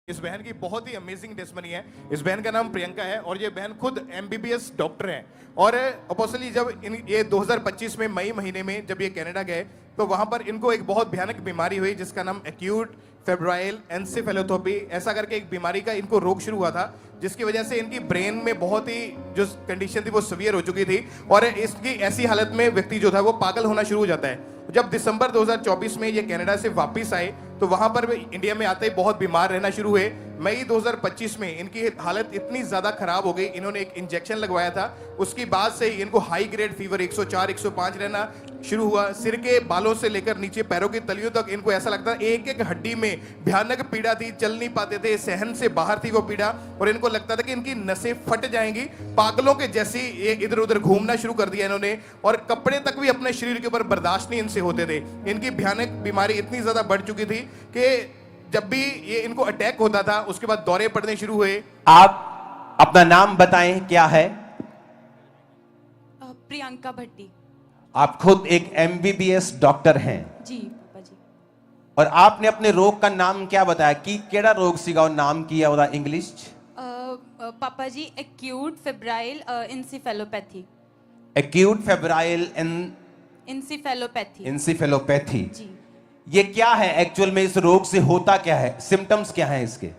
इस बहन की बहुत ही अमेजिंग टेस्टमनी है। इस बहन का नाम प्रियंका है और ये बहन खुद एमबीबीएस डॉक्टर हैं। और अपोस्टली जब ये 2025 में मई महीने में जब ये कनाडा गए तो वहां पर इनको एक बहुत भयानक बीमारी हुई जिसका नाम एक्यूट फेब्राइल एन्सेफेलोपैथी ऐसा करके एक बीमारी का इनको रोग शुरू हुआ था, जिसकी वजह से इनकी ब्रेन में बहुत ही जो कंडीशन थी वो सीवियर हो चुकी थी और इसकी ऐसी हालत में व्यक्ति जो था वो पागल होना शुरू हो जाता है। जब दिसंबर 2024 में ये कनाडा से वापस आए तो वहां पर इंडिया में आते ही बहुत बीमार रहना शुरू हुए। मई 2025 में इनकी हालत इतनी ज्यादा खराब हो गई, इन्होंने एक इंजेक्शन लगवाया था, उसकी बाद से ही इनको हाई ग्रेड फीवर 104 105 रहना शुरू हुआ। सिर के बालों से लेकर नीचे पैरों की तलियों तक इनको ऐसा लगता एक एक हड्डी में भयानक पीड़ा थी, चल नहीं पाते थे, सहन से बाहर थी वो पीड़ा और इनको लगता था कि इनकी नसें फट जाएंगी। पागलों के जैसी ये इधर उधर घूमना शुरू कर दिया इन्होंने और कपड़े तक भी अपने शरीर के ऊपर बर्दाश्त नहीं इनसे होते थे। इनकी भयानक बीमारी इतनी ज्यादा बढ़ चुकी थी कि जब भी ये इनको अटैक होता था उसके बाद दौरे पड़ने शुरू हुए। आप अपना नाम बताएं, क्या है? प्रियंका भट्टी। आप खुद एक एमबीबीएस डॉक्टर हैं जी पापा जी। और आपने अपने रोग का नाम क्या बताया कि केड़ा रोग सीगा और नाम किया होता इंग्लिश? पापा जी acute febrile encephalopathy. Acute febrile encephalopathy. जी। ये क्या है एक्चुअल में? इस रोग से होता क्या है? सिम्टम्स क्या है इसके?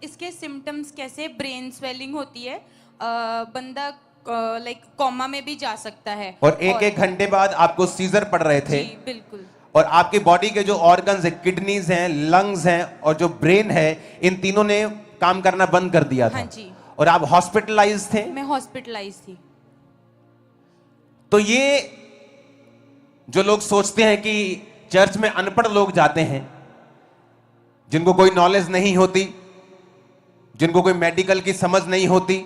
इसके सिम्टम्स कैसे? ब्रेन स्वेलिंग होती है, बंदा लाइक कोमा में भी जा सकता है और एक घंटे बाद आपको सीजर पड़ रहे थे। जी बिल्कुल। और आपकी बॉडी के जो ऑर्गन्स है, किडनीज हैं, लंग्स हैं और जो ब्रेन है, इन तीनों ने काम करना बंद कर दिया था। हाँ जी। और आप हॉस्पिटलाइज थे? मैं हॉस्पिटलाइज थी। तो ये जो लोग सोचते हैं कि चर्च में अनपढ़ लोग जाते हैं, जिनको कोई नॉलेज नहीं होती, जिनको कोई मेडिकल की समझ नहीं होती,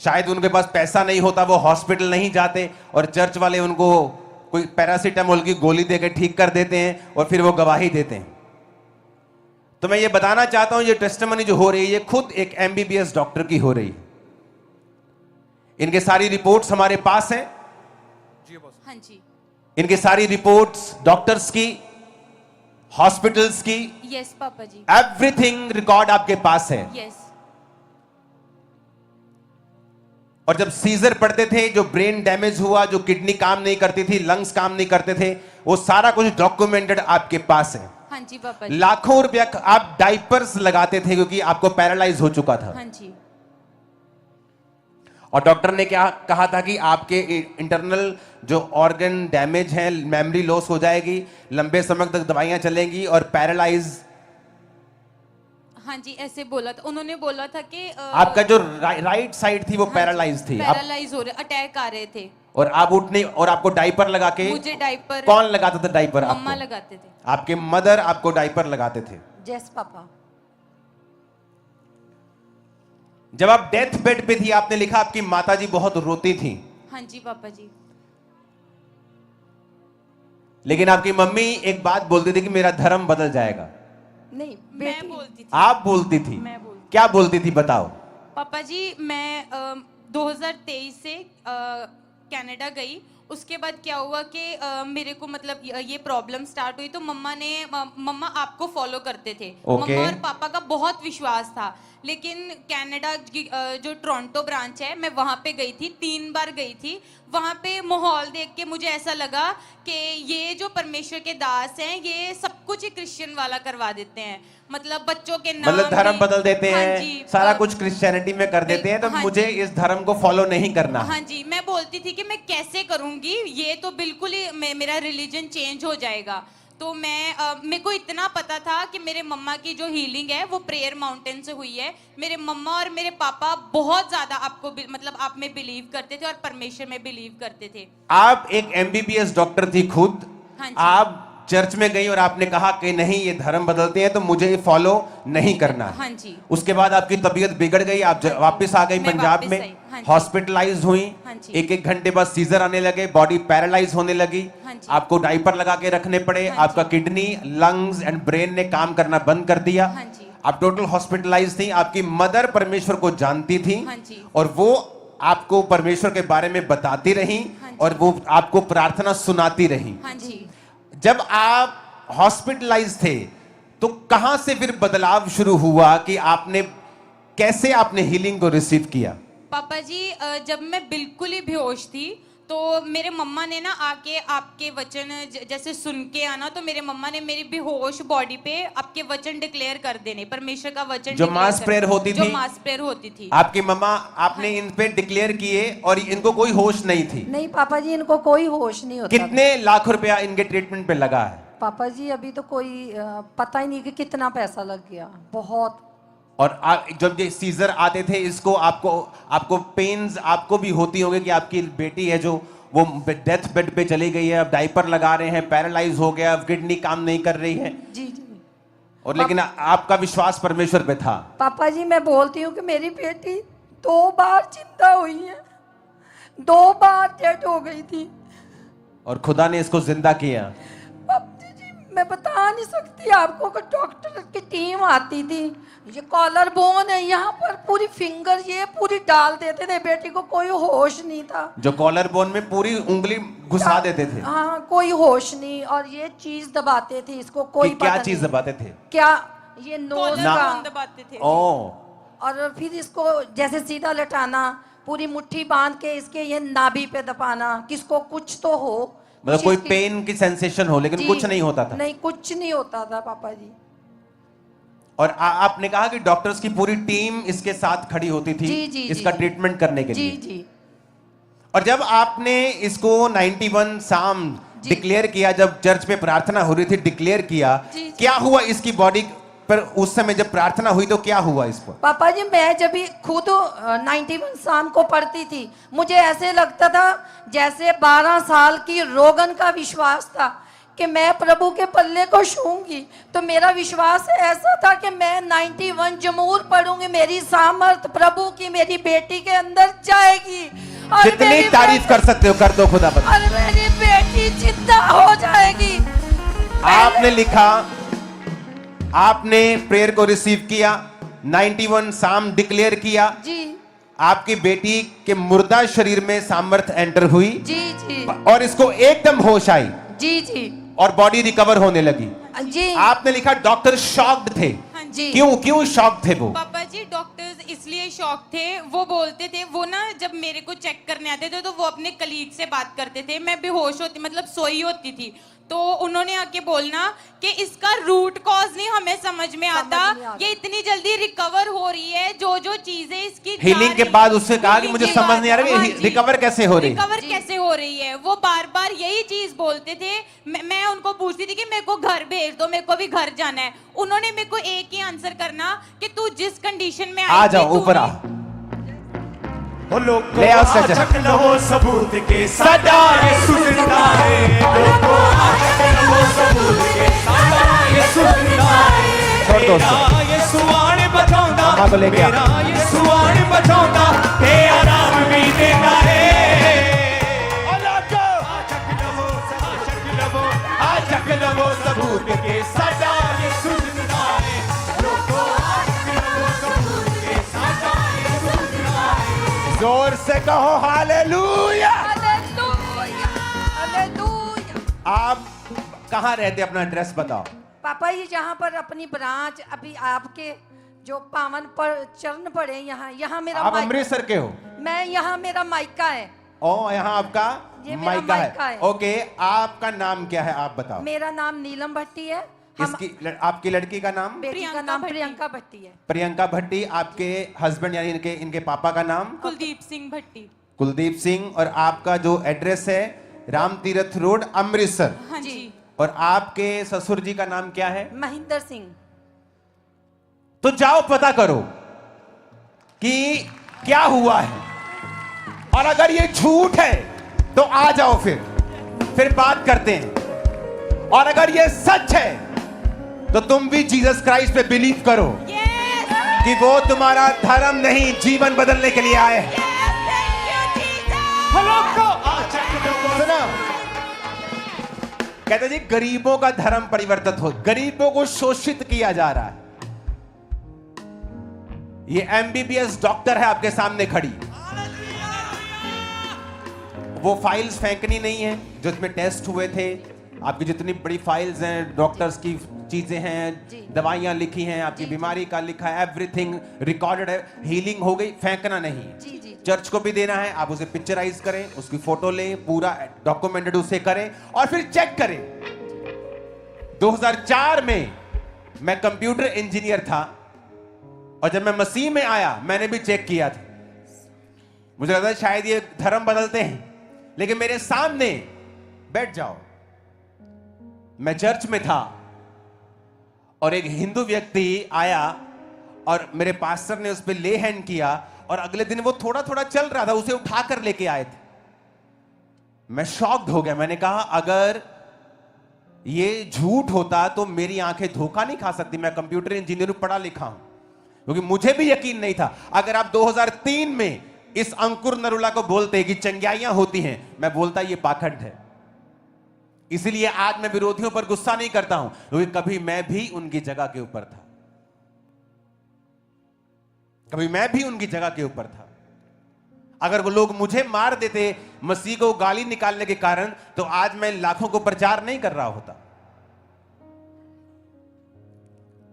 शायद उनके पास पैसा नहीं होता, वो हॉस्पिटल नहीं जाते और चर्च वाले उनको कोई पैरासीटामोल की गोली देकर ठीक कर देते हैं और फिर वो गवाही देते हैं। तो मैं ये बताना चाहता हूं, ये टेस्टिमनी जो हो रही है ये खुद एक एमबीबीएस डॉक्टर की हो रही है। इनके सारी रिपोर्ट्स हमारे पास हैं। हाँ जी। इनकी सारी रिपोर्ट्स डॉक्टर्स की, हॉस्पिटल्स की, यस पापा जी, एवरीथिंग रिकॉर्ड आपके पास है। यस। और जब सीजर पड़ते थे, जो ब्रेन डैमेज हुआ, जो किडनी काम नहीं करती थी, लंग्स काम नहीं करते थे, वो सारा कुछ डॉक्यूमेंटेड आपके पास है। हाँ जी पापा जी। लाखों रुपया आप डाइपर्स लगाते थे क्योंकि आपको पैरालाइज हो चुका था। हाँ जी। और डॉक्टर ने क्या कहा था कि आपके इंटरनल जो ऑर्गन डैमेज है, मेमोरी लॉस हो जाएगी, लंबे समय तक दवाइयां चलेंगी और पैरालाइज। हाँ जी, ऐसे बोला था उन्होंने। बोला था कि आपका जो राइट साइड थी वो पैरालाइज थी, पैरालाइज हो रहे, अटैक आ रहे थे और आप उठ नहीं, और आपको डाइपर लगा के। मुझे डाइपर कौन लगाता था डाइपर? मम्मा लगाते थे। आपके मदर आपको डाइपर लगाते थे? Yes papa. जब आप डेथ बेड पे थी, आपने लिखा आपकी माताजी बहुत रोती थी। हाँ जी पापा जी। लेकिन आपकी मम्मी एक बात बोलती थी कि मेरा धर्म बदल जाएगा। नहीं, मैं बोलती थी। आप बोलती थी? मैं बोलती। क्या बोलती थी बताओ। पापा जी, मैं 2023 से कनाडा गई। उसके बाद क्या हुआ कि मेरे को मतलब ये प्रॉब्लम स्टार्ट हुई तो मम्मा आपको फॉलो करते थे। Okay. मम्मा और पापा का बहुत विश्वास था। लेकिन कनाडा जो टोरंटो ब्रांच है, मैं वहाँ पे गई थी, 3 बार गई थी। वहाँ पे माहौल देख के मुझे ऐसा लगा कि ये जो परमेश्वर के दास हैं, ये सब कुछ ही क्रिश्चियन वाला करवा देते हैं। मतलब बच्चों के नाम, मतलब धर्म बदल देते हाँ हैं, जी, सारा कुछ क्रिश्चियनिटी में कर देते हैं, तो हाँ मुझे जी। इस धर्म को फॉलो नहीं करना। हाँ जी, मैं बोलती थी कि मैं कैसे करूंगी, ये तो बिल्कुल ही मेरा रिलीजन चेंज हो जाएगा। तो मेरे को इतना पता था कि मेरे मम्मा की जो हीलिंग है वो प्रेयर माउंटेन से हुई है। मेरे मम्मा और मेरे पापा बहुत ज्यादा मतलब आप में बिलीव करते थे और परमेश्वर में बिलीव करते थे। आप एक एमबीबीएस डॉक्टर थी खुद। हाँ जी। आप चर्च में गई और आपने कहा कि नहीं, ये धर्म बदलते हैं तो मुझे ये फॉलो नहीं करना है। हाँ जी। उसके बाद आपकी तबीयत बिगड़ गई, आप वापस आ गई मैं पंजाब वापस में, आई। हाँ जी। हॉस्पिटलाइज हुई। हाँ जी। एक घंटे बाद सीजर आने लगे, बॉडी पैरालाइज होने लगी। हाँ जी। आपको डाइपर लगा के रखने पड़े। हाँ आपका किडनी, लंग्स एंड ब्रेन ने काम करना बंद कर दिया। हाँ जी। आप टोटल हॉस्पिटलाइज थी। आपकी मदर परमेश्वर को जानती थी। हाँ जी। और वो आपको परमेश्वर के बारे में बताती रही। हाँ जी। और वो आपको प्रार्थना सुनाती रही। हाँ जी। जब आप हॉस्पिटलाइज थे तो कहां से फिर बदलाव शुरू हुआ कि आपने कैसे आपने हीलिंग को रिसीव किया? पापा जी जब मैं बिल्कुल ही बेहोश थी तो मेरे मम्मा ने ना आके आपके वचन जैसे सुन के आना, तो मेरे मम्मा ने मेरी बेहोश बॉडी पे आपके वचन डिक्लेयर कर देने, परमेश्वर का वचन जो मास प्रेयर होती जो थी, मास प्रेयर होती थी आपकी मम्मा आपने इन पे डिक्लेयर किए और इनको कोई होश नहीं थी? नहीं पापा जी, इनको कोई होश नहीं होता। कितने लाख रुपया इनके ट्रीटमेंट पे लगा है? पापा जी अभी तो कोई पता ही नहीं कि कितना पैसा लग गया, बहुत। और जब ये सीजर आते थे इसको आपको पेन्स आपको भी होती होंगी कि आपकी बेटी है जो वो डेथ बेड पे चली गई है, अब डायपर लगा रहे हैं, पैरालाइज हो गया, अब किडनी काम नहीं कर रही है। जी जी। और लेकिन आपका विश्वास परमेश्वर पे था। पापा जी मैं बोलती हूँ कि मेरी बेटी 2 बार जिंदा हुई है, 2 बार डेड हो गई थी और खुदा ने इसको जिंदा किया। पापा जी मैं बता नहीं सकती आपको कि डॉक्टर की टीम आती थी, ये कॉलर बोन है यहाँ पर, पूरी फिंगर ये पूरी डाल देते थे, बेटी को कोई होश नहीं था। जो कॉलर बोन में पूरी उंगली घुसा देते थे? हाँ कोई होश नहीं, और ये चीज दबाते थे इसको, कोई कि क्या पता चीज नहीं। दबाते थे? क्या ये नोज ना। का, दबाते थे। ओ, और फिर इसको जैसे सीधा लटाना, पूरी मुट्ठी बांध के इसके ये नाभि पे दबाना, किसको कुछ तो हो, मतलब कुछ कोई इसकी- पेन की सेंसेशन हो, लेकिन जी, कुछ नहीं होता था। नहीं कुछ नहीं होता था पापा जी। और आपने कहा कि डॉक्टर्स की पूरी टीम इसके साथ खड़ी होती थी जी, जी, इसका जी। ट्रीटमेंट करने के जी लिए। जी। और जब आपने इसको 91 साम डिक्लेयर किया, जब चर्च में प्रार्थना हो रही थी, डिक्लेयर किया, जी, जी। क्या हुआ इसकी बॉडी पर उस समय जब प्रार्थना हुई तो क्या हुआ इस पर? पापा जी मैं जब भी खुद 91 शाम को पढ़ती थी, मुझे ऐसे लगता था जैसे 12 साल की रोगन का विश्वास था कि मैं प्रभु के पल्ले को छूंगी। तो मेरा विश्वास ऐसा था कि मैं 91 जमूर पढ़ूंगी, मेरी सामर्थ प्रभु की मेरी बेटी के अंदर जाएगी, और जितनी मेरी तारीफ कर सकते हो कर दो खुदा बता। और मेरी बेटी जिंदा हो जाएगी। आपने लिखा, आपने प्रेयर को रिसीव किया, 91 साम डिक्लेयर किया, जी आपकी बेटी के मुर्दा शरीर में सामर्थ एंटर हुई जी जी और इसको एकदम होश आई जी जी और बॉडी रिकवर होने लगी। जी। आपने लिखा डॉक्टर शॉक्ड थे। हाँ जी। क्यों शॉक्ड थे वो? पापा जी डॉक्टर्स इसलिए शॉक थे, वो बोलते थे, वो ना जब मेरे को चेक करने आते थे तो वो अपने कलीग से बात करते थे, मैं बेहोश होती मतलब सोई होती थी, तो उन्होंने आके बोलना कि इसका रूट कॉज नहीं हमें समझ में आता, ये इतनी जल्दी रिकवर हो रही है, जो जो चीजें इसकी हीलिंग के बाद उससे कहा कि मुझे समझ नहीं आ रहा हाँ है रिकवर कैसे हो रही? रिकवर कैसे हो रही है, वो बार बार यही चीज बोलते थे। मैं उनको पूछती थी कि मेरे को घर भेज दो, मेरे को भी घर जाना है। उन्होंने मेरे को एक ही आंसर करना कि तू जिस कंडीशन में आ जाओ ऊपर आ। ले आओ सच लो सबूत के सदा यीशु जिंदा है, लोगों आचक लो सबूत के सदा यीशु जिंदा है। छोड़ दो उसको। तेरा यीशु आने बचाऊंगा, अम्मा को लेके आ। तेरा यीशु आने बचाऊंगा, तेरा नाम भी देता है। ओ लोगों आचक लो सबूत के सदा यीशु जिंदा है, लोगों आचक लो सबूत के सदा यीशु जिंदा है। जोर से कहो हालेलुया। Hallelujah, hallelujah. आप कहाँ रहते, अपना एड्रेस बताओ। पापा जी जहाँ पर अपनी ब्रांच अभी आपके जो पावन पर चरण पड़े, यहाँ मेरा आप मायका- अमृतसर के हो? मैं यहाँ मेरा मायका है। ओ यहाँ आपका ये मेरा मायका मायका है। है। ओके, आपका नाम क्या है आप बताओ। मेरा नाम नीलम भट्टी है। हम आपकी लड़की का नाम? बेटी का प्रियंका नाम भट्टी। प्रियंका भट्टी है। प्रियंका भट्टी। आपके हस्बैंड यानी इनके पापा का नाम? कुलदीप सिंह भट्टी। कुलदीप सिंह। और आपका जो एड्रेस है राम तीरथ रोड अमृतसर। हाँ जी। और आपके ससुर जी का नाम क्या है? महेंद्र सिंह। तो जाओ पता करो कि क्या हुआ है, और अगर ये झूठ है तो आ जाओ, फिर बात करते हैं। और अगर ये सच है तो तुम भी जीसस क्राइस्ट पे बिलीव करो Yes! कि वो तुम्हारा धर्म नहीं जीवन बदलने के लिए आए हैं। Yes, thank you, Jesus! सुना, कहते जी गरीबों का धर्म परिवर्तित हो, गरीबों को शोषित किया जा रहा है। ये एमबीबीएस डॉक्टर है आपके सामने खड़ी, वो फाइल्स फेंकनी नहीं है जो इसमें टेस्ट हुए थे, आपकी जितनी बड़ी फाइल्स हैं, डॉक्टर्स की चीजें हैं, जी। दवाइयां लिखी हैं, आपकी जी, बीमारी का लिखा है, एवरीथिंग रिकॉर्डेड है। हीलिंग हो गई, फेंकना नहीं। जी, जी। चर्च को भी देना है, आप उसे पिक्चराइज करें, उसकी फोटो लें, पूरा डॉक्यूमेंटेड उसे करें और फिर चेक करें। 2004 में मैं कंप्यूटर इंजीनियर था और जब मैं मसीह में आया मैंने भी चेक किया था। मुझे लगता है शायद ये धर्म बदलते हैं, लेकिन मेरे सामने बैठ जाओ, मैं चर्च में था और एक हिंदू व्यक्ति आया और मेरे पास्टर ने उस पर ले हैंड किया और अगले दिन वो थोड़ा थोड़ा चल रहा था, उसे उठाकर लेके आए थे। मैं शॉक्ड हो गया। मैंने कहा अगर ये झूठ होता तो मेरी आंखें धोखा नहीं खा सकती। मैं कंप्यूटर इंजीनियर हूं, पढ़ा लिखा हूं, क्योंकि मुझे भी यकीन नहीं था। अगर आप 2003 में इस अंकुर नरुला को बोलते कि चंग्याइयां होती हैं, मैं बोलता ये पाखंड है। इसलिए आज मैं विरोधियों पर गुस्सा नहीं करता हूं, क्योंकि कभी मैं भी उनकी जगह के ऊपर था, कभी मैं भी उनकी जगह के ऊपर था। अगर वो लोग मुझे मार देते मसीह को गाली निकालने के कारण, तो आज मैं लाखों को प्रचार नहीं कर रहा होता।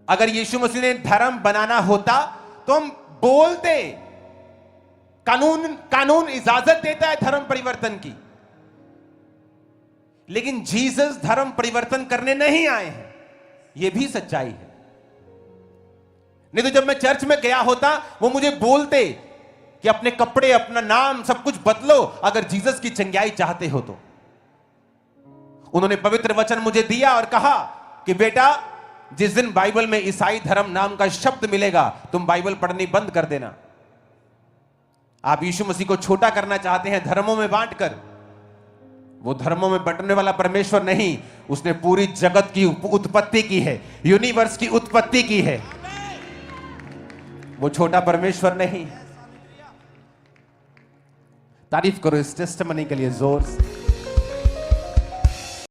अगर यीशु मसीह ने धर्म बनाना होता तो हम बोलते। कानून इजाजत देता है धर्म परिवर्तन की, लेकिन जीसस धर्म परिवर्तन करने नहीं आए हैं, यह भी सच्चाई है। नहीं तो जब मैं चर्च में गया होता वो मुझे बोलते कि अपने कपड़े, अपना नाम, सब कुछ बदलो अगर जीसस की चंगाई चाहते हो तो। उन्होंने पवित्र वचन मुझे दिया और कहा कि बेटा, जिस दिन बाइबल में ईसाई धर्म नाम का शब्द मिलेगा तुम बाइबल पढ़नी बंद कर देना। आप यीशु मसीह को छोटा करना चाहते हैं धर्मों में बांटकर। वो धर्मों में बंटने वाला परमेश्वर नहीं, उसने पूरी जगत की उत्पत्ति की है, यूनिवर्स की उत्पत्ति की है। वो छोटा परमेश्वर नहीं। तारीफ करो इस टेस्टिमनी के लिए जोर से।